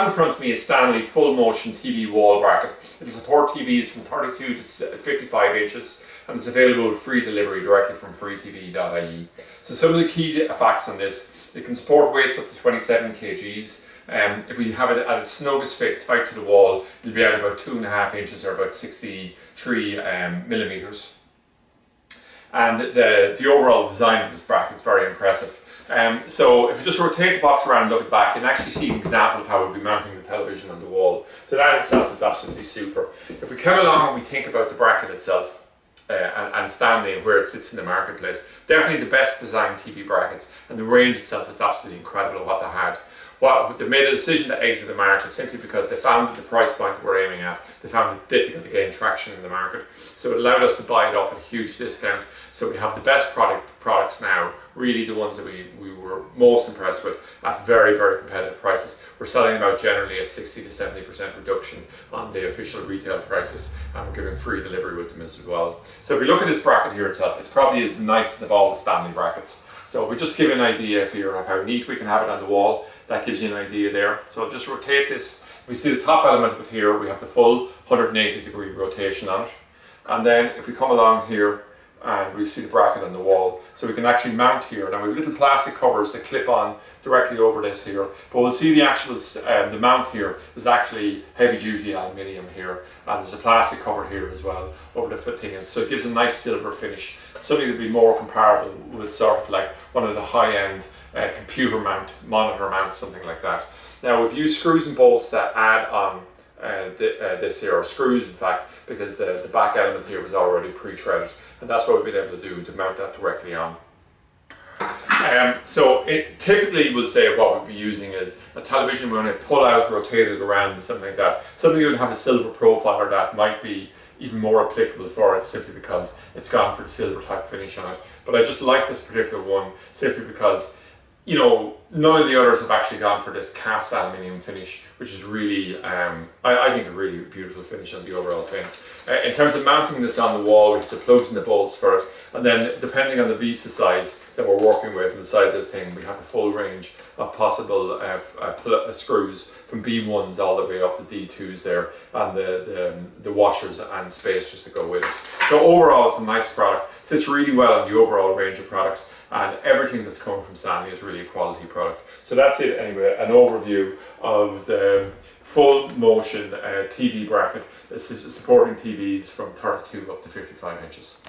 have in front of me a Stanley full motion TV wall bracket. It'll support TVs from 32 to 55 inches and it's available with free delivery directly from freetv.ie. So some of the key facts on this: it can support weights up to 27 kgs. If we have it at its snugest fit, tight to the wall, it'll be at about 2.5 inches or about 63 millimeters. And the overall design of this bracket is very impressive. So if you just rotate the box around and look at the back, you can actually see an example of how we'll be mounting the television on the wall. So that itself is absolutely super. If we come along and we think about the bracket itself, and Stanley and where it sits in the marketplace, definitely the best designed TV brackets, and the range itself is absolutely incredible what they had. Well, they've made a decision to exit the market simply because they found that the price point that we're aiming at, they found it difficult to gain traction in the market. So it allowed us to buy it up at a huge discount. So we have the best products now, really the ones that we were most impressed with, at very, very competitive prices. We're selling them out generally at 60 to 70% reduction on the official retail prices, and we're giving free delivery with them as well. So if we look at this bracket here itself, it's probably as nicest of all the Stanley brackets. So if we just give you an idea here of how neat we can have it on the wall, that gives you an idea there. So I'll just rotate this. We see the top element of it here, we have the full 180-degree rotation on it. And then if we come along here, and we see the bracket on the wall, so we can actually mount here. Now we have little plastic covers that clip on directly over this here, but we'll see the actual the mount here is actually heavy duty aluminium here, and there's a plastic cover here as well over the thing, so it gives a nice silver finish, something that would be more comparable with sort of like one of the high-end computer monitor mounts, something like that. Now we've used screws and bolts that add on this here, or screws in fact, because the back element here was already pre-threaded, and that's what we've been able to do to mount that directly on. So it typically would say what we'd be using is a television we're going to pull out, rotate it around and something like that. Something that would have a silver profile or that might be even more applicable for it, simply because it's gone for the silver type finish on it. But I just like this particular one simply because, you know, none of the others have actually gone for this cast aluminium finish, which is really, I think, a really beautiful finish on the overall thing. In terms of mounting this on the wall, we have the plugs and the bolts for it, and then depending on the visa size that we're working with and the size of the thing, we have the full range of possible screws from B1s all the way up to D2s there, and the washers and spacers to go with it. So overall, it's a nice product. Sits really well in the overall range of products, and everything that's coming from Stanley is really a quality product. So that's it anyway, an overview of the full motion TV bracket supporting TVs from 32 up to 55 inches.